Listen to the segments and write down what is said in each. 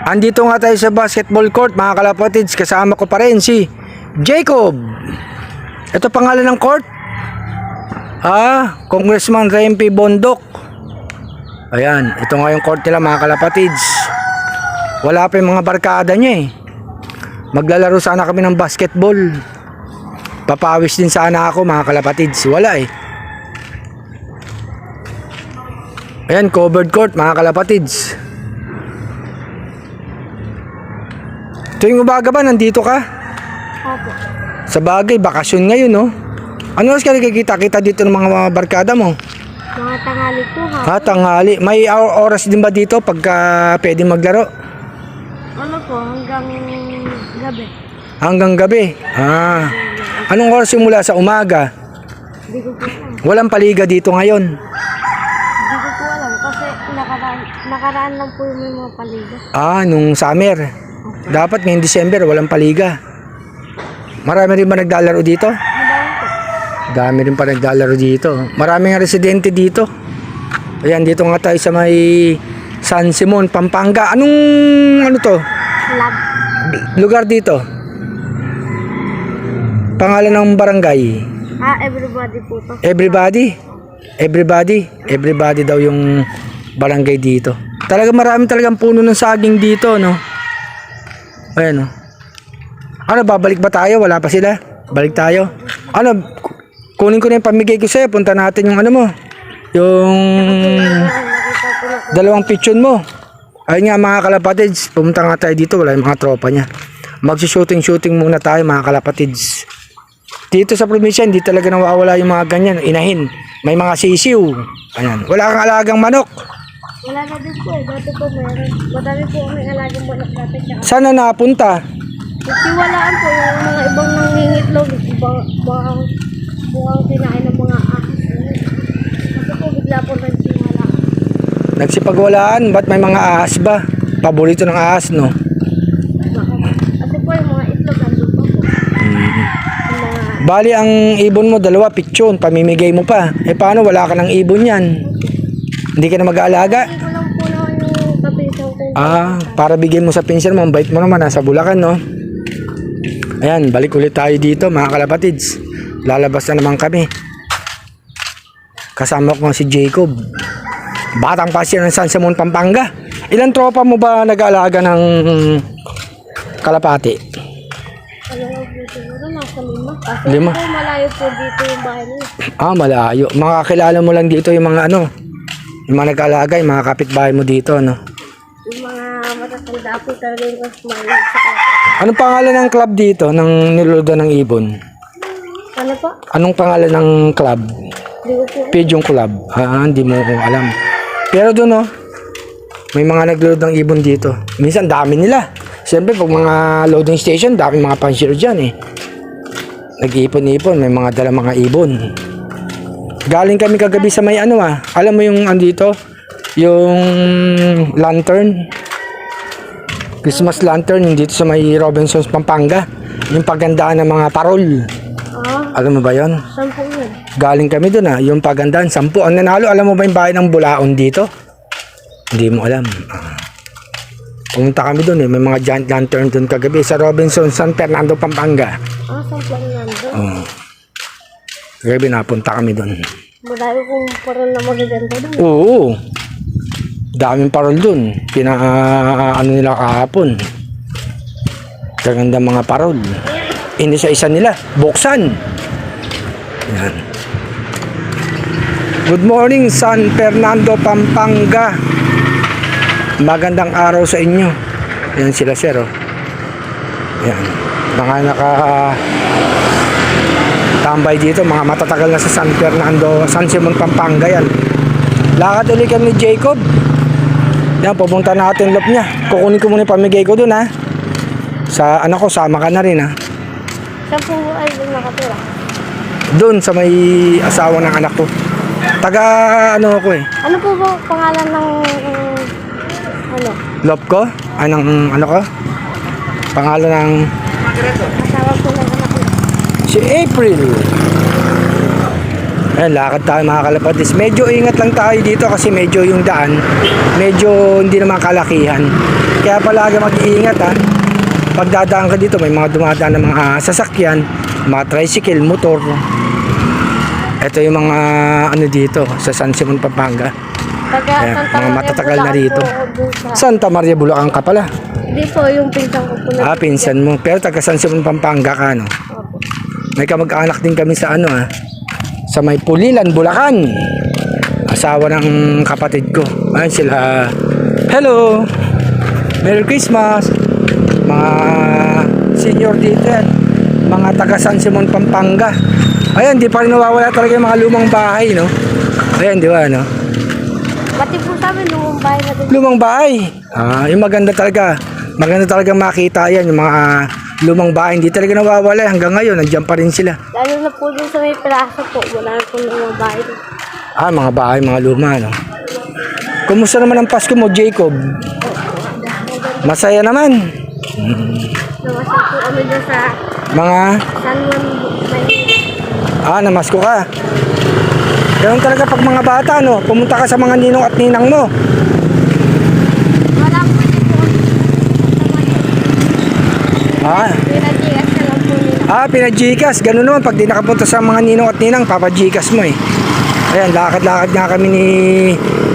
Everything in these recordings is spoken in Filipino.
Andito nga tayo sa basketball court mga kalapatids. Kasama ko pa rin si Jacob. Ito pangalan ng court? Congressman Rempi Bondok. Ayan, ito nga yung court nila mga kalapatids. Wala pa yung mga barkada niya eh. Maglalaro sana kami ng basketball. Papawis din sana ako mga kalapatids. Wala eh. Ayan, covered court mga kalapatids. Tuwing umaga ba nandito ka? Opo. Sa bagay, bakasyon ngayon no? Ano oras ka nakikita-kita dito ng mga barkada mo? Mga tanghali po ha. Tanghali. May oras din ba dito pagka pwede maglaro? Ano po, hanggang gabi. Hanggang gabi? Anong oras yung mula sa umaga? Hindi ko po alam. Walang paliga dito ngayon. Hindi ko po alam kasi nakaraan lang po yung may mga paliga. Nung summer. Dapat ngayong December walang paliga. Marami rin ba naglalaro dito? Madami po. Dami rin pa naglalaro dito. Maraming residente dito. Ayan, dito nga tayo sa may San Simon, Pampanga. Ano to? Lab. Lugar dito? Pangalan ng barangay? Everybody po to. Everybody daw yung barangay dito. Marami talagang puno ng saging dito, no? Ayan, no? Babalik ba tayo? Wala pa sila? Balik tayo? Kunin ko na yung pamigay ko sa'yo. Punta natin yung yung dalawang pichon mo. Ayun nga mga kalapatids, pumunta nga tayo dito. Wala yung mga tropa niya. Magsushooting muna tayo mga kalapatids. Dito sa probinsya, hindi talaga nawawala yung mga ganyan. Inahin. May mga sisiw. Ayan. Wala kang alagang manok. Wala na din po eh. Dati po meron. Madami po kami alagang manok dati. Saan na napunta? Nagsiwalaan po yung mga ibang nangingitlog. Mukhang kinain ng mga ahas. Kasi po bigla po nagsiwalaan. Nagsipagwalaan? Ba't may mga ahas ba? Paborito ng ahas, no? Kasi po yung mga itlog nandun pa po. Bali ang ibon mo, 2 pichon, pamimigay mo pa. Paano wala ka ng ibon yan? Hindi ka na mag-aalaga? Hindi ko lang po naman yung kapinsan ko. Para bigyan mo sa pinsan mo, ang bait mo naman, nasa Bulacan, no? Ayan, balik ulit tayo dito, mga kalapatids. Lalabas na naman kami. Kasama ko si Jacob. Batang pasir ng San Simon, Pampanga. Ilang tropa mo ba nag-aalaga ng kalapati? Ano nga po siguro, nasa 5. Kasi 5? po malayo po dito yung bahay nila. Malayo. Makakilala mo lang dito yung mga yung mga nag-aalaga, yung mga kapitbahay mo dito, no? Yung mga matatanda po talaga yung mas mahilig sa kaya. Anong pangalan ng club dito, ng niluludan ng ibon? Ano po? Anong pangalan ng club? Hindi ko po. Pigeon Club. Hindi mo alam. Pero doon, may mga naglulod ng ibon dito. Minsan, dami nila. Siyempre, pag mga loading station, dami mga pansyero dyan, eh. Nag-iipon-ipon, may mga dala mga ibon. Galing kami kagabi sa may alam mo yung andito? Yung lantern. Christmas lantern, yung dito sa may Robinsons, Pampanga. Yung pagandaan ng mga parol. Alam mo ba yun? 10 yun. Galing kami doon yung pagandaan, 10. Ang nanalo, alam mo ba yung bahay ng Bulaon dito? Hindi mo alam. Pumunta kami doon may mga giant lantern doon kagabi sa Robinson, San Fernando, Pampanga. 10 nandun. Kagabi napunta kami doon. Madami kong parol na magaganda doon. Oo. Daming parol doon. Nila kahapon. Kaganda mga parol. Isa nila. Buksan. Yan. Good morning, San Fernando, Pampanga. Magandang araw sa inyo. Yan sila, sir. Yan. Mga tambay dito, mga matatagal na sa San Fernando, San Simon, Pampanga yan. Lakad ulit kami ni Jacob. Yan, pupunta natin lop niya. Kukunin ko muna yung pamigay ko dun Sa ko, sama ka na rin Saan po ay yung nakatira? Doon sa may asawa ng anak ko. Taga ako eh. Ano po ba pangalan ng Lop ko? Ko? Pangalan ng asawa po ng anak ko? si April. Ayan, lakad tayo mga kalapatids. Medyo ingat lang tayo dito kasi medyo yung daan, medyo hindi naman kalakihan. Kaya palagi mag-iingat ha. Pag dadaan ka dito, may mga dumadaan ng mga sasakyan, mga tricycle, motor. Ito yung mga ano dito sa San Simon, Pampanga. Taga Ayan, Santa mga Maria, matatagal na Bulacan rito. po ako dun sa... Santa Maria, Bulacan ka pala. Hindi po, yung pinsan ko po na... Pinsan mo. Pero taga San Simon, Pampanga ka, no? Opo. May kamag-anak din kami sa ano sa may Pulilan, Bulacan. Asawa ng kapatid ko. Ayun sila. Hello! Merry Christmas! Mga senior dito yan. Mga taga San Simon, Pampanga. Ayan, di pa rin nawawala talaga yung mga lumang bahay, no? Ayan, di ba, no? Pati po sabi, lumang bahay na din. Lumang bahay. Yung maganda talaga. Maganda talaga makita yan, yung mga lumang bahay. Hindi talaga nawawala. Hanggang ngayon, nandiyan pa rin sila. Lalo na po dun sa may plaza po, wala na po lumang bahay dun. Mga bahay, mga luma, no? Kumusta naman ang Pasko mo, Jacob? Masaya naman. Nawasan po kami dun sa Mga, San Juan, Maynila. namasko ka. Ganun talaga pag mga bata, no? Pumunta ka sa mga ninong at ninang mo. Wala po din po. Ah, Pinagigas na lang po nila. pinajikas. Ganun naman, pag di nakapunta sa mga ninong at ninang, papajikas mo eh. Ayan, lakad-lakad nga kami ni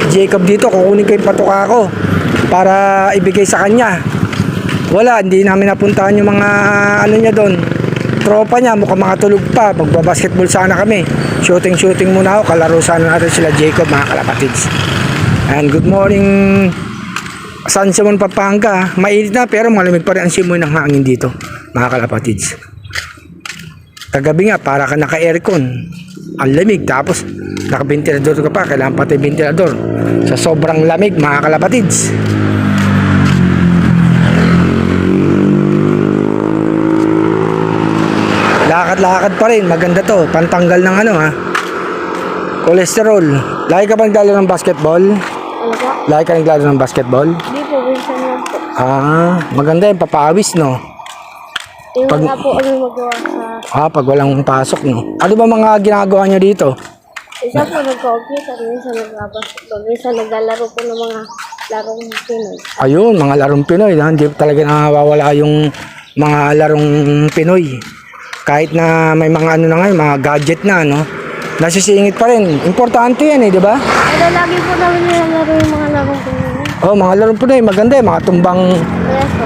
Jacob dito. Kukunin ko yung patuka ko para ibigay sa kanya. Wala, hindi namin napuntahan yung mga ano niya doon. Tropa niya, mukhang mga tulog pa. Magbabasketball sana kami. Shooting muna ako. Kalaro sana natin sila Jacob, mga kalapatids. And good morning, San Simon, Pampanga. Mainit na pero malamig pa rin ang simoy ng hangin dito, mga kalapatids. Kagabi nga, para ka naka-aircon. Ang lamig, tapos naka-ventilador ka pa, kailangan pati ventilador sa sobrang lamig, mga kalapatids. Lakad-lakad pa rin, maganda to, pantanggal ng cholesterol. Lagi ka ba naglalaro ng basketball? Ano po? Lagi ka naglalaro ng basketball? Hindi po, minsan lang po. Maganda yung papawis, no? Yung Pag- nga po kami magawa sa... Pag walang pasok, no? Ano ba mga ginagawa nyo dito? Isa po nag-computer, minsan nag-basketball, minsan naglalaro po ng mga larong Pinoy. Ayun, mga larong Pinoy. Hindi talaga nawawala yung mga larong Pinoy. Kahit na may mga ano na ngayon, mga gadget na, no? Nasisingit pa rin. Importante yan, di ba? Pero lagi po namin nilalaro yung mga larong Pinoy. Mga larong Pinoy, maganda mga tumbang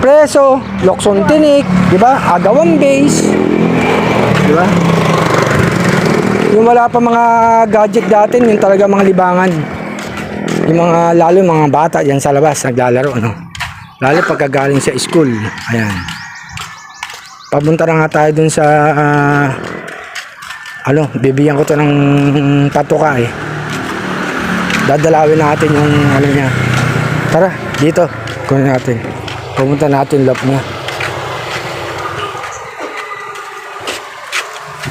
preso, Lokson Tinik, di ba? Agawang base. Di ba? Yung wala pa mga gadget dati, yung talaga mga libangan. Yung mga, lalo yung mga bata dyan sa labas, naglalaro, no? Lalo pagkagaling sa school. Ayan. Papunta na nga tayo dun sa, bibigyan ko to ng patuka eh. Dadalawin natin yung niya. Tara, dito. Kunin natin. Pumunta natin loob niya.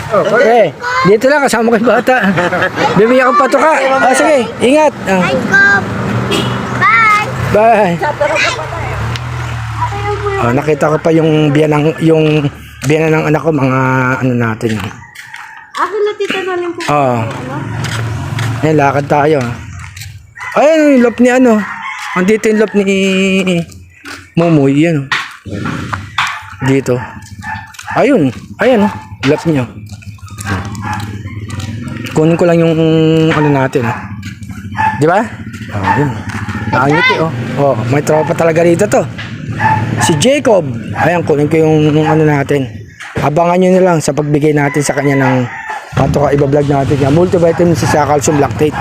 Okay, dito lang kasama ko yung bata. Bibigyan ko patuka. Sige, ingat. Bye. Nakita ko pa yung biyanan ng anak ko, mga ano natin. Akin na tita na lang po. Ayan, lakad tayo. Ayan, yung loob ni andito yung loob ni Momoy. Yan. Dito. Ayun, loob niya. Kunin ko lang yung natin. Di ba? Ayun. Nakangiti may tropa talaga rito to. Si Jacob. Ayan, kunin ko yung natin. Abangan nyo na lang sa pagbigay natin sa kanya ng patuka, ibablog natin. Multivitamin sa calcium lactate.